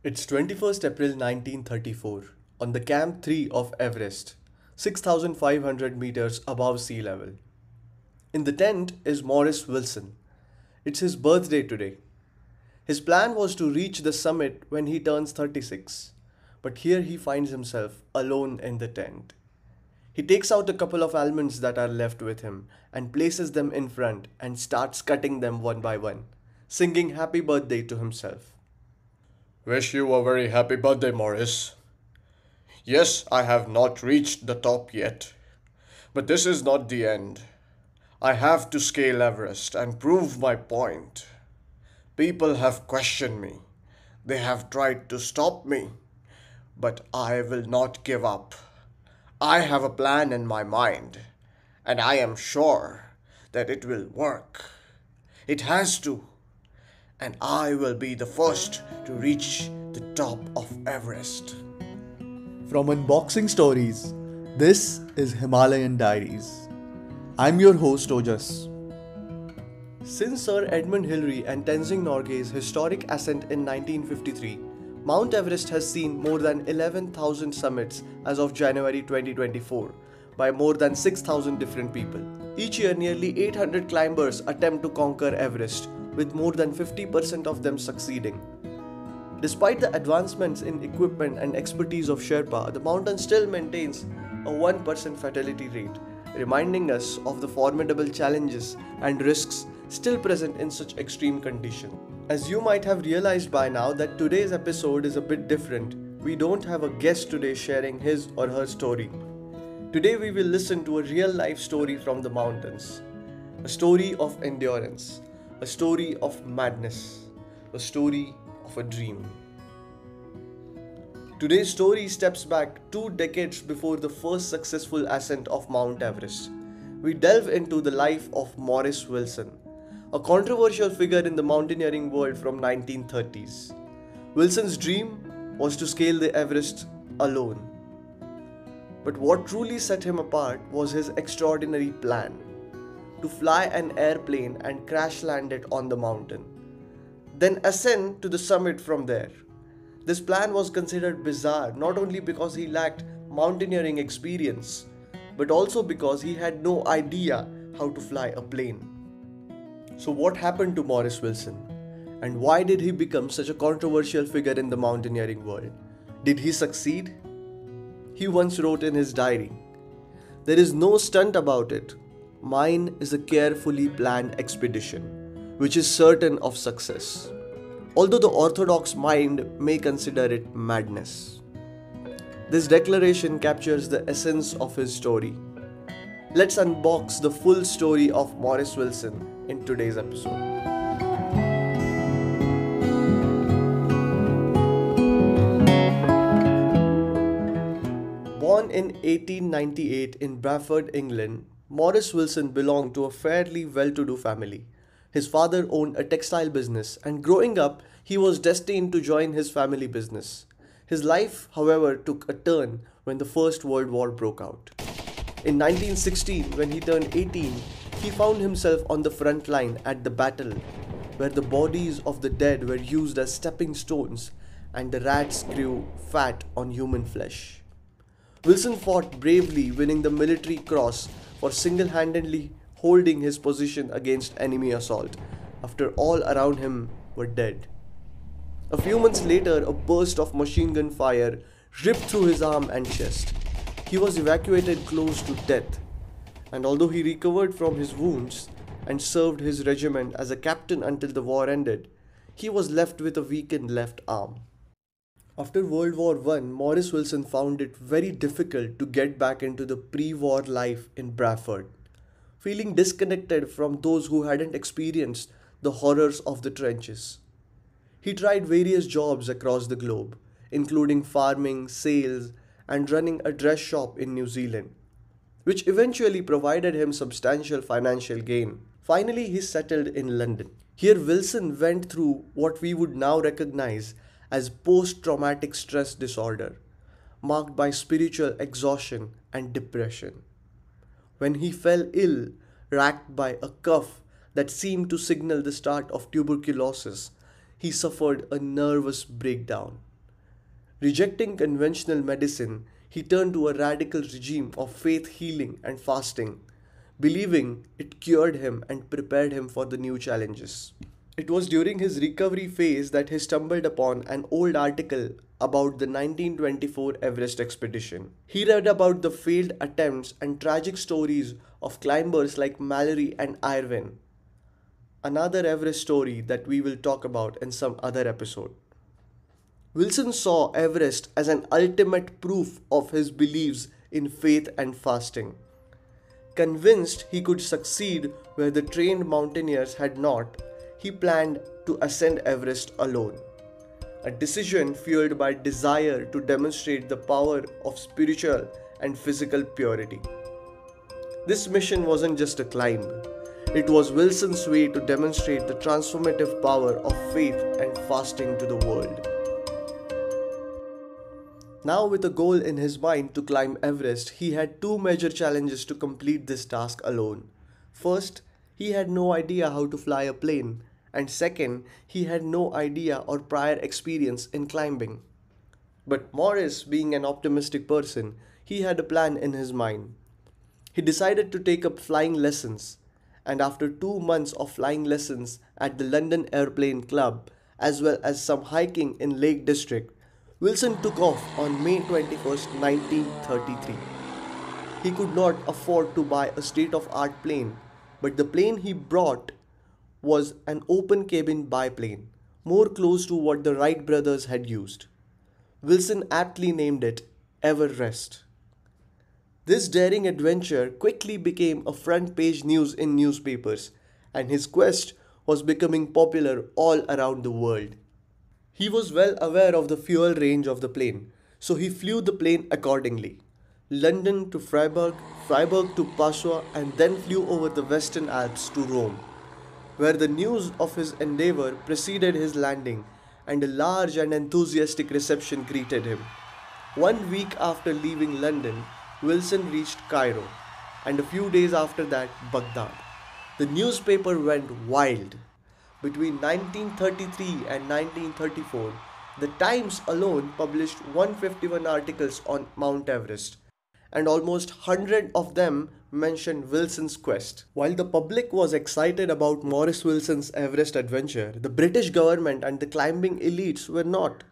It's 21st April 1934 on the Camp 3 of Everest, 6,500 meters above sea level. In the tent is Maurice Wilson. It's his birthday today. His plan was to reach the summit when he turns 36, but here he finds himself alone in the tent. He takes out a couple of almonds that are left with him and places them in front and starts cutting them one by one, singing happy birthday to himself. Wish you a very happy birthday, Maurice. Yes, I have not reached the top yet, but this is not the end. I have to scale Everest and prove my point. People have questioned me. They have tried to stop me, but I will not give up. I have a plan in my mind, and I am sure that it will work. It has to, and I will be the first to reach the top of Everest. From Unboxing Stories, this is Himalayan Diaries. I'm your host Ojas. Since Sir Edmund Hillary and Tenzing Norgay's historic ascent in 1953, Mount Everest has seen more than 11,000 summits as of January 2024 by more than 6,000 different people. Each year, nearly 800 climbers attempt to conquer Everest, with more than 50% of them succeeding. Despite the advancements in equipment and expertise of Sherpa, the mountain still maintains a 1% fatality rate, reminding us of the formidable challenges and risks still present in such extreme conditions. As you might have realized by now that today's episode is a bit different. We don't have a guest today sharing his or her story. Today we will listen to a real life story from the mountains. A story of endurance, a story of madness, a story of a dream. Today's story steps back 2 decades before the first successful ascent of Mount Everest. We delve into the life of Maurice Wilson, a controversial figure in the mountaineering world from 1930s. Wilson's dream was to scale the Everest alone. But what truly set him apart was his extraordinary plan: to fly an airplane and crash land it on the mountain, then ascend to the summit from there. This plan was considered bizarre not only because he lacked mountaineering experience, but also because he had no idea how to fly a plane. So what happened to Maurice Wilson? And why did he become such a controversial figure in the mountaineering world? Did he succeed? He once wrote in his diary, "There is no stunt about it. Mine is a carefully planned expedition, which is certain of success, although the orthodox mind may consider it madness." This declaration captures the essence of his story. Let's unbox the full story of Maurice Wilson in today's episode. Born in 1898 in Bradford, England, Maurice Wilson belonged to a fairly well-to-do family. His father owned a textile business, and growing up, he was destined to join his family business. His life, however, took a turn when the First World War broke out. In 1916, when he turned 18, he found himself on the front line at the battle, where the bodies of the dead were used as stepping stones and the rats grew fat on human flesh. Wilson fought bravely, winning the Military Cross for single-handedly holding his position against enemy assault, after all around him were dead. A few months later, a burst of machine gun fire ripped through his arm and chest. He was evacuated close to death, and although he recovered from his wounds and served his regiment as a captain until the war ended, he was left with a weakened left arm. After World War I, Maurice Wilson found it very difficult to get back into the pre-war life in Bradford, feeling disconnected from those who hadn't experienced the horrors of the trenches. He tried various jobs across the globe, including farming, sales, and running a dress shop in New Zealand, which eventually provided him substantial financial gain. Finally, he settled in London. Here, Wilson went through what we would now recognize as post-traumatic stress disorder, marked by spiritual exhaustion and depression. When he fell ill, racked by a cough that seemed to signal the start of tuberculosis, he suffered a nervous breakdown. Rejecting conventional medicine, he turned to a radical regime of faith healing and fasting, believing it cured him and prepared him for the new challenges. It was during his recovery phase that he stumbled upon an old article about the 1924 Everest expedition. He read about the failed attempts and tragic stories of climbers like Mallory and Irwin, another Everest story that we will talk about in some other episode. Wilson saw Everest as an ultimate proof of his beliefs in faith and fasting. Convinced he could succeed where the trained mountaineers had not, he planned to ascend Everest alone. A decision fueled by desire to demonstrate the power of spiritual and physical purity. This mission wasn't just a climb, it was Wilson's way to demonstrate the transformative power of faith and fasting to the world. Now, with a goal in his mind to climb Everest, he had two major challenges to complete this task alone. First, he had no idea how to fly a plane, and second, he had no idea or prior experience in climbing. But Maurice, being an optimistic person, he had a plan in his mind. He decided to take up flying lessons, and after 2 months of flying lessons at the London Airplane Club, as well as some hiking in Lake District, Wilson took off on May 21st, 1933. He could not afford to buy a state-of-art plane, but the plane he brought was an open cabin biplane, more close to what the Wright brothers had used. Wilson aptly named it Everest. This daring adventure quickly became a front-page news in newspapers, and his quest was becoming popular all around the world. He was well aware of the fuel range of the plane, so he flew the plane accordingly. London to Freiburg, Freiburg to Pasua, and then flew over the Western Alps to Rome, where the news of his endeavor preceded his landing and a large and enthusiastic reception greeted him. 1 week after leaving London, Wilson reached Cairo, and a few days after that, Baghdad. The newspaper went wild. Between 1933 and 1934, the Times alone published 151 articles on Mount Everest, and almost 100 of them mentioned Wilson's quest. While the public was excited about Maurice Wilson's Everest adventure, the British government and the climbing elites were not.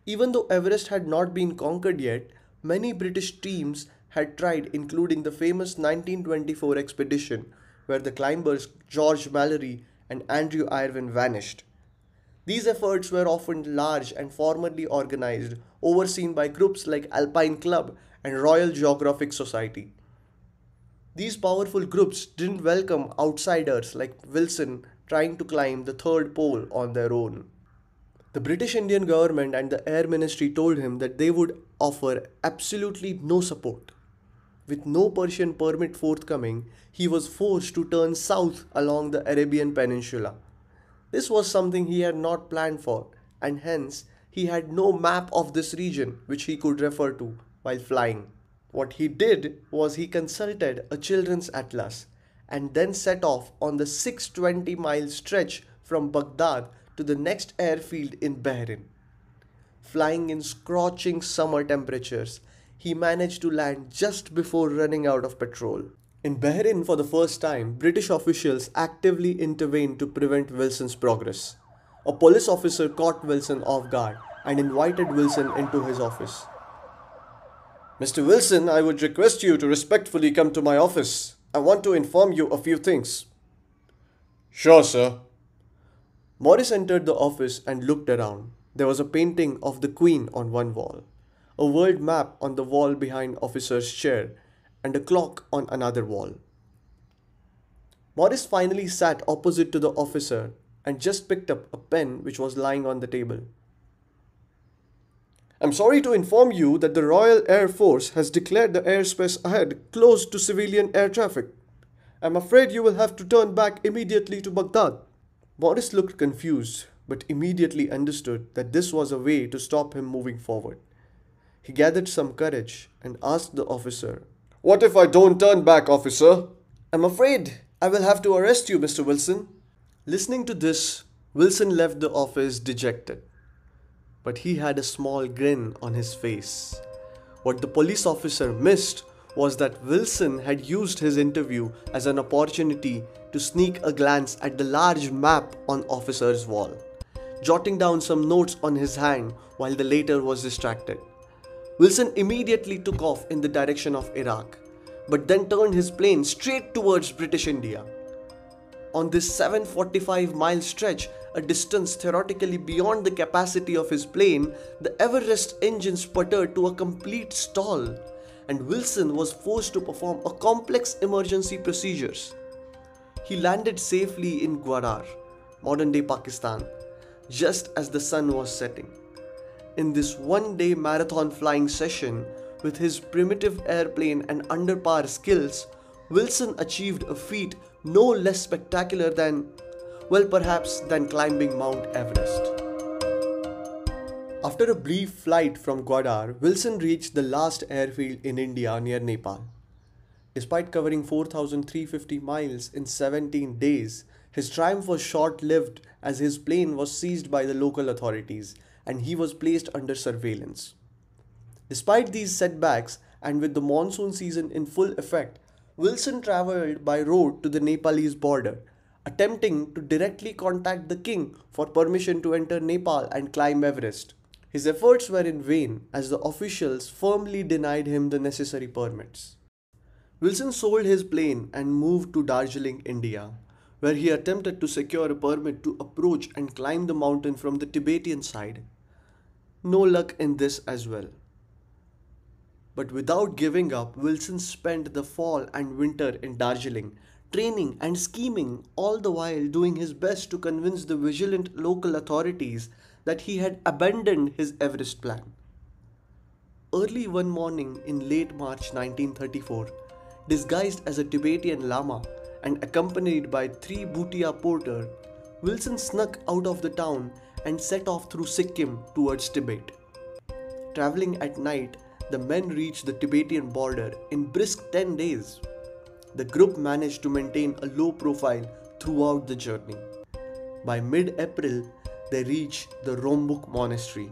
Even though Everest had not been conquered yet, many British teams had tried, including the famous 1924 expedition, where the climbers George Mallory and Andrew Irwin vanished. These efforts were often large and formally organized, overseen by groups like Alpine Club and Royal Geographic Society. These powerful groups didn't welcome outsiders like Wilson trying to climb the third pole on their own. The British Indian government and the Air Ministry told him that they would offer absolutely no support. With no Persian permit forthcoming, he was forced to turn south along the Arabian Peninsula. This was something he had not planned for, and hence he had no map of this region which he could refer to while flying. What he did was he consulted a children's atlas and then set off on the 620-mile stretch from Baghdad to the next airfield in Bahrain. Flying in scorching summer temperatures, he managed to land just before running out of petrol. In Bahrain, for the first time, British officials actively intervened to prevent Wilson's progress. A police officer caught Wilson off guard and invited Wilson into his office. "Mr. Wilson, I would request you to respectfully come to my office. I want to inform you a few things." Sure, sir. Maurice entered the office and looked around. There was a painting of the Queen on one wall, a world map on the wall behind officer's chair, and a clock on another wall. Maurice finally sat opposite to the officer and just picked up a pen which was lying on the table. "I'm sorry to inform you that the Royal Air Force has declared the airspace ahead closed to civilian air traffic. I'm afraid you will have to turn back immediately to Baghdad." Maurice looked confused, but immediately understood that this was a way to stop him moving forward. He gathered some courage and asked the officer, What if I don't turn back, officer? "I'm afraid I will have to arrest you, Mr. Wilson." Listening to this, Wilson left the office dejected. but he had a small grin on his face. What the police officer missed was that Wilson had used his interview as an opportunity to sneak a glance at the large map on officer's wall, jotting down some notes on his hand while the latter was distracted. Wilson immediately took off in the direction of Iraq, but then turned his plane straight towards British India. On this 745-mile stretch, a distance theoretically beyond the capacity of his plane, the Everest engine sputtered to a complete stall, and Wilson was forced to perform a complex emergency procedures. He landed safely in Gwadar, modern-day Pakistan, just as the sun was setting. In this one-day marathon flying session, with his primitive airplane and under-par skills, Wilson achieved a feat no less spectacular than climbing Mount Everest. After a brief flight from Gwadar, Wilson reached the last airfield in India near Nepal. Despite covering 4,350 miles in 17 days, his triumph was short-lived as his plane was seized by the local authorities and he was placed under surveillance. Despite these setbacks, and with the monsoon season in full effect, Wilson travelled by road to the Nepalese border, attempting to directly contact the king for permission to enter Nepal and climb Everest. His efforts were in vain as the officials firmly denied him the necessary permits. Wilson sold his plane and moved to Darjeeling, India, where he attempted to secure a permit to approach and climb the mountain from the Tibetan side. No luck in this as well. But without giving up, Wilson spent the fall and winter in Darjeeling, training and scheming, all the while doing his best to convince the vigilant local authorities that he had abandoned his Everest plan. Early one morning in late March 1934, disguised as a Tibetan Lama and accompanied by 3 Bhutia porters, Wilson snuck out of the town and set off through Sikkim towards Tibet. Traveling at night, the men reached the Tibetan border in brisk 10 days. The group managed to maintain a low profile throughout the journey. By mid-April, they reached the Rombuk monastery,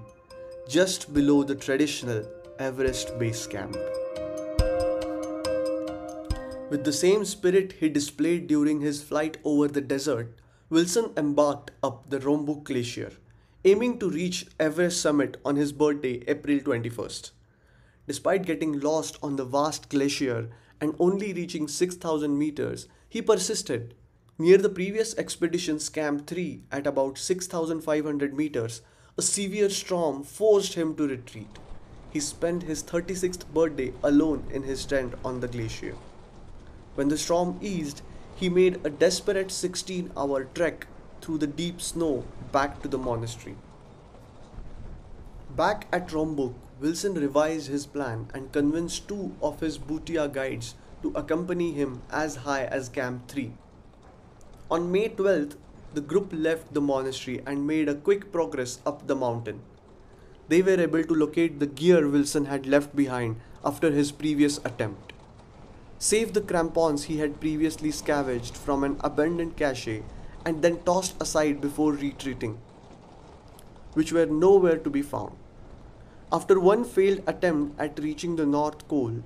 just below the traditional Everest base camp. With the same spirit he displayed during his flight over the desert, Wilson embarked up the Rombuk Glacier, aiming to reach Everest summit on his birthday, April 21st. Despite getting lost on the vast glacier and only reaching 6,000 meters, he persisted. Near the previous expedition's Camp 3 at about 6,500 meters, a severe storm forced him to retreat. He spent his 36th birthday alone in his tent on the glacier. When the storm eased, he made a desperate 16-hour trek through the deep snow back to the monastery. Back at Rombuk, Wilson revised his plan and convinced 2 of his Bhutia guides to accompany him as high as Camp 3. On May 12th, the group left the monastery and made a quick progress up the mountain. They were able to locate the gear Wilson had left behind after his previous attempt. Save the crampons he had previously scavenged from an abandoned cache and then tossed aside before retreating, which were nowhere to be found. After one failed attempt at reaching the North Pole,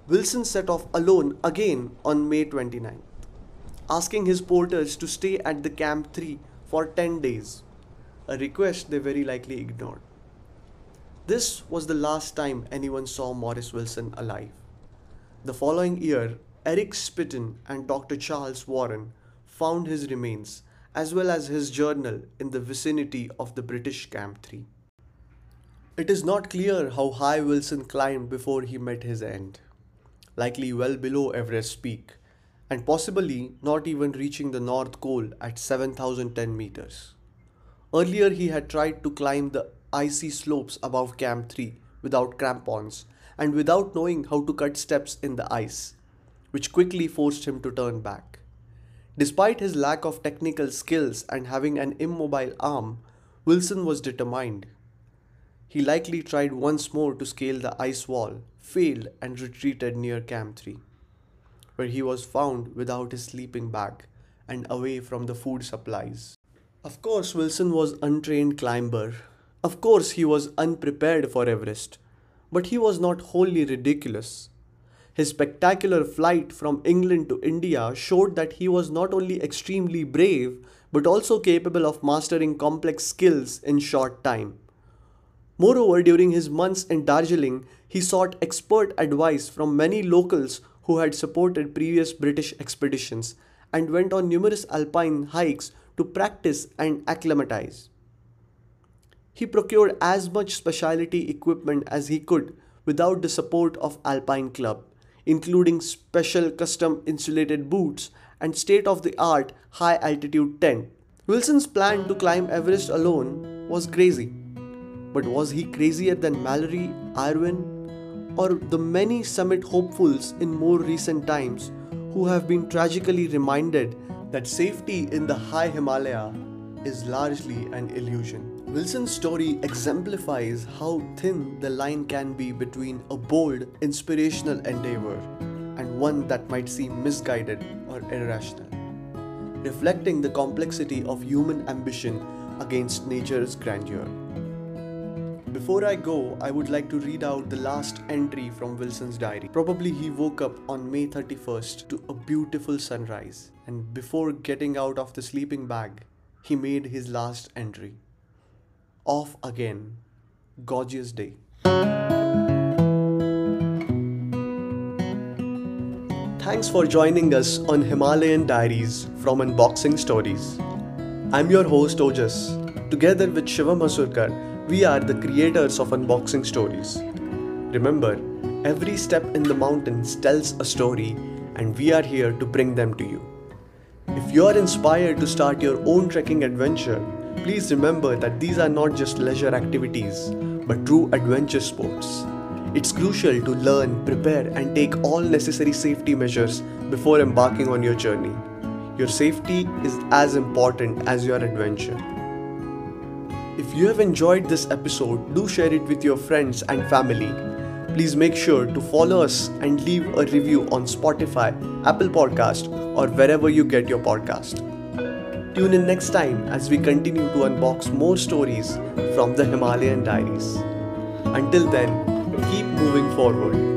Wilson set off alone again on May 29th, asking his porters to stay at the Camp 3 for 10 days, a request they very likely ignored. This was the last time anyone saw Maurice Wilson alive. The following year, Eric Spitton and Dr. Charles Warren found his remains as well as his journal in the vicinity of the British Camp 3. It is not clear how high Wilson climbed before he met his end, likely well below Everest's peak, and possibly not even reaching the North Pole at 7,010 meters. Earlier he had tried to climb the icy slopes above Camp 3 without crampons and without knowing how to cut steps in the ice, which quickly forced him to turn back. Despite his lack of technical skills and having an immobile arm, Wilson was determined. He likely tried once more to scale the ice wall, failed and retreated near Camp 3, where he was found without his sleeping bag and away from the food supplies. Of course, Wilson was an untrained climber, Of course, he was unprepared for Everest, but he was not wholly ridiculous. His spectacular flight from England to India showed that he was not only extremely brave but also capable of mastering complex skills in short time. Moreover, during his months in Darjeeling, he sought expert advice from many locals who had supported previous British expeditions and went on numerous alpine hikes to practice and acclimatize. He procured as much specialty equipment as he could without the support of Alpine Club, including special custom insulated boots and state-of-the-art high-altitude tent. Wilson's plan to climb Everest alone was crazy. But was he crazier than Mallory, Irwin, or the many summit hopefuls in more recent times who have been tragically reminded that safety in the high Himalaya is largely an illusion? Wilson's story exemplifies how thin the line can be between a bold, inspirational endeavor and one that might seem misguided or irrational, reflecting the complexity of human ambition against nature's grandeur. Before I go, I would like to read out the last entry from Wilson's diary. Probably he woke up on May 31st to a beautiful sunrise, and before getting out of the sleeping bag, he made his last entry. Off again. Gorgeous day. Thanks for joining us on Himalayan Diaries from Unboxing Stories. I'm your host Ojas. Together with Shivam Hasurkar, we are the creators of Unboxing Stories. Remember, every step in the mountains tells a story, and we are here to bring them to you. If you are inspired to start your own trekking adventure, please remember that these are not just leisure activities, but true adventure sports. It's crucial to learn, prepare, and take all necessary safety measures before embarking on your journey. Your safety is as important as your adventure. If you have enjoyed this episode, do share it with your friends and family. Please make sure to follow us and leave a review on Spotify, Apple Podcast, or wherever you get your podcast. Tune in next time as we continue to unbox more stories from the Himalayan Diaries. Until then, keep moving forward.